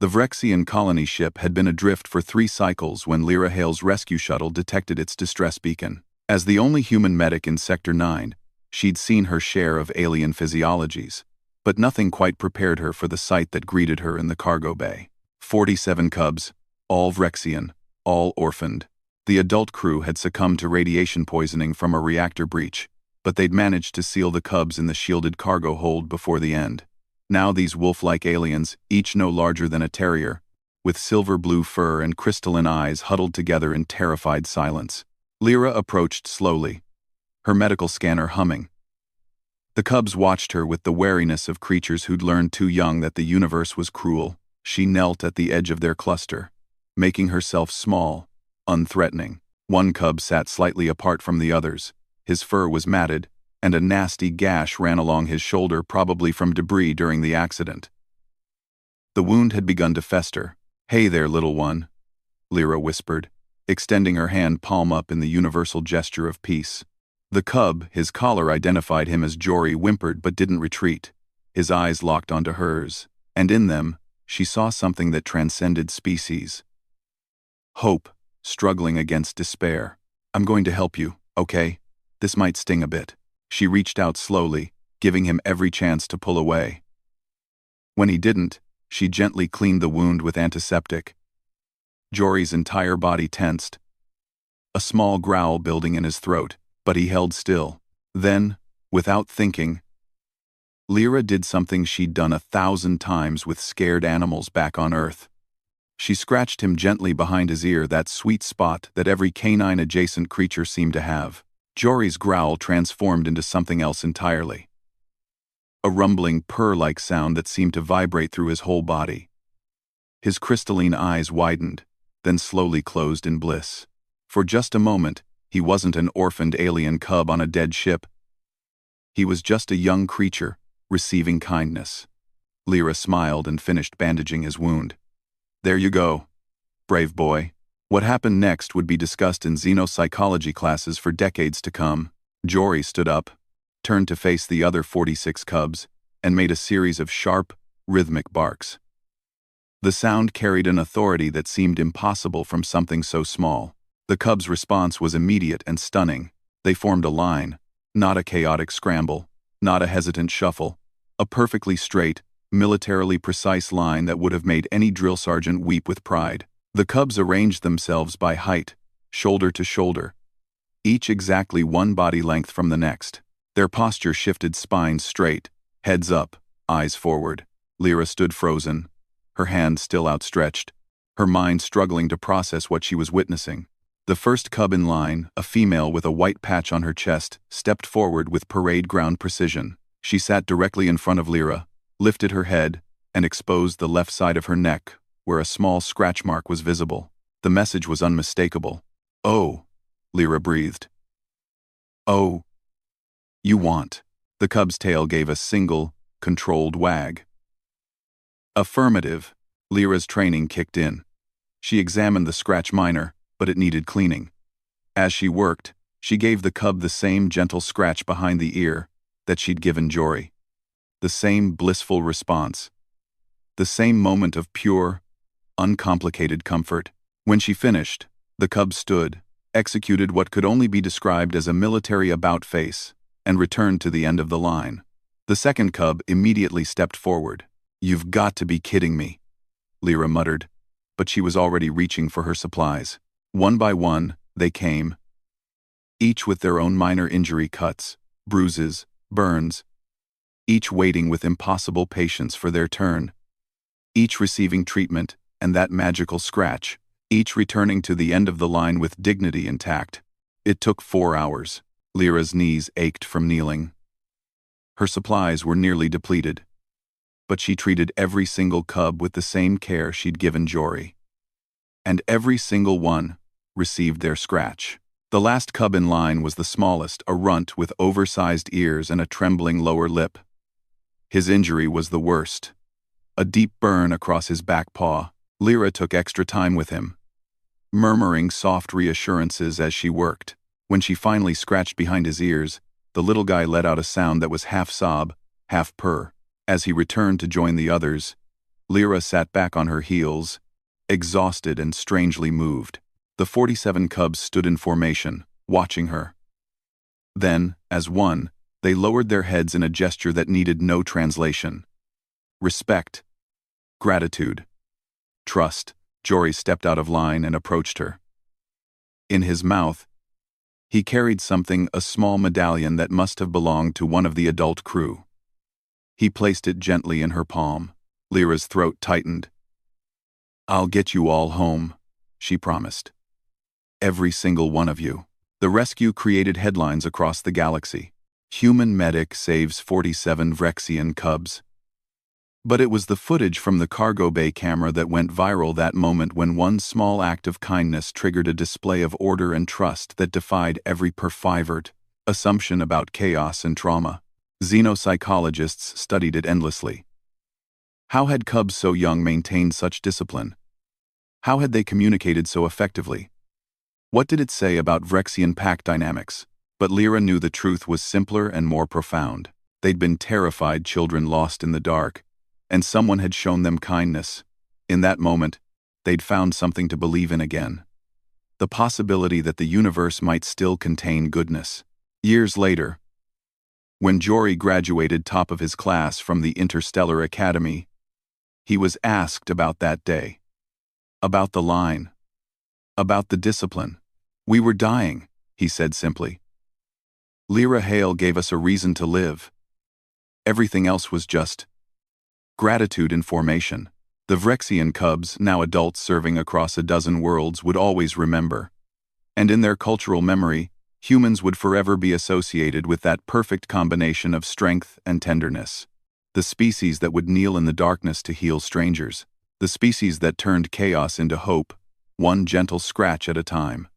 The Vrexian colony ship had been adrift for 3 cycles when Lyra Hale's rescue shuttle detected its distress beacon. As the only human medic in Sector 9, she'd seen her share of alien physiologies, but nothing quite prepared her for the sight that greeted her in the cargo bay. 47 cubs, all Vrexian, all orphaned. The adult crew had succumbed to radiation poisoning from a reactor breach, but they'd managed to seal the cubs in the shielded cargo hold before the end. Now these wolf-like aliens, each no larger than a terrier, with silver-blue fur and crystalline eyes huddled together in terrified silence. Lyra approached slowly, her medical scanner humming. The cubs watched her with the wariness of creatures who'd learned too young that the universe was cruel. She knelt at the edge of their cluster, making herself small, unthreatening. One cub sat slightly apart from the others. His fur was matted, and a nasty gash ran along his shoulder, probably from debris during the accident. The wound had begun to fester. "Hey there, little one," Lyra whispered, extending her hand palm up in the universal gesture of peace. The cub, his collar identified him as Jory, whimpered but didn't retreat. His eyes locked onto hers, and in them, she saw something that transcended species. Hope, struggling against despair. "I'm going to help you, okay? This might sting a bit." She reached out slowly, giving him every chance to pull away. When he didn't, she gently cleaned the wound with antiseptic. Jory's entire body tensed, a small growl building in his throat, but he held still. Then, without thinking, Lyra did something she'd done 1,000 times with scared animals back on Earth. She scratched him gently behind his ear, that sweet spot that every canine-adjacent creature seemed to have. Jory's growl transformed into something else entirely. A rumbling, purr-like sound that seemed to vibrate through his whole body. His crystalline eyes widened, then slowly closed in bliss. For just a moment, he wasn't an orphaned alien cub on a dead ship. He was just a young creature, receiving kindness. Lyra smiled and finished bandaging his wound. "There you go, brave boy." What happened next would be discussed in xenopsychology classes for decades to come. Jory stood up, turned to face the other 46 cubs, and made a series of sharp, rhythmic barks. The sound carried an authority that seemed impossible from something so small. The cubs' response was immediate and stunning. They formed a line, not a chaotic scramble, not a hesitant shuffle, a perfectly straight, militarily precise line that would have made any drill sergeant weep with pride. The cubs arranged themselves by height, shoulder to shoulder, each exactly one body length from the next. Their posture shifted, spines straight, heads up, eyes forward. Lyra stood frozen, her hand still outstretched, her mind struggling to process what she was witnessing. The first cub in line, a female with a white patch on her chest, stepped forward with parade ground precision. She sat directly in front of Lyra, lifted her head, and exposed the left side of her neck, where a small scratch mark was visible. The message was unmistakable. "Oh," Lyra breathed. "Oh, you want." The cub's tail gave a single, controlled wag. Affirmative. Lyra's training kicked in. She examined the scratch minor, but it needed cleaning. As she worked, she gave the cub the same gentle scratch behind the ear that she'd given Jory. The same blissful response. The same moment of pure, uncomplicated comfort. When she finished, the cub stood, executed what could only be described as a military about-face, and returned to the end of the line. The second cub immediately stepped forward. "You've got to be kidding me," Lyra muttered, but she was already reaching for her supplies. One by one, they came, each with their own minor injury, cuts, bruises, burns, each waiting with impossible patience for their turn, each receiving treatment and that magical scratch, each returning to the end of the line with dignity intact. It took 4 hours. Lyra's knees ached from kneeling. Her supplies were nearly depleted, but she treated every single cub with the same care she'd given Jory. And every single one received their scratch. The last cub in line was the smallest, a runt with oversized ears and a trembling lower lip. His injury was the worst. A deep burn across his back paw. Lyra took extra time with him, murmuring soft reassurances as she worked. When she finally scratched behind his ears, the little guy let out a sound that was half sob, half purr. As he returned to join the others, Lyra sat back on her heels, exhausted and strangely moved. The 47 cubs stood in formation, watching her. Then, as one, they lowered their heads in a gesture that needed no translation. Respect. Gratitude. Trust. Jory stepped out of line and approached her. In his mouth, he carried something, a small medallion that must have belonged to one of the adult crew. He placed it gently in her palm. Lyra's throat tightened. "I'll get you all home," she promised. "Every single one of you." The rescue created headlines across the galaxy. Human medic saves 47 Vrexian cubs. But it was the footage from the cargo bay camera that went viral that moment, when one small act of kindness triggered a display of order and trust that defied every pervert assumption about chaos and trauma. Xenopsychologists studied it endlessly. How had cubs so young maintained such discipline? How had they communicated so effectively? What did it say about Vrexian pack dynamics? But Lyra knew the truth was simpler and more profound. They'd been terrified children lost in the dark, and someone had shown them kindness. In that moment, they'd found something to believe in again. The possibility that the universe might still contain goodness. Years later, when Jory graduated top of his class from the Interstellar Academy, he was asked about that day. About the line. About the discipline. "We were dying," he said simply. "Lyra Hale gave us a reason to live. Everything else was just gratitude in formation." The Vrexian cubs, now adults serving across a dozen worlds, would always remember. And in their cultural memory, humans would forever be associated with that perfect combination of strength and tenderness. The species that would kneel in the darkness to heal strangers. The species that turned chaos into hope, one gentle scratch at a time.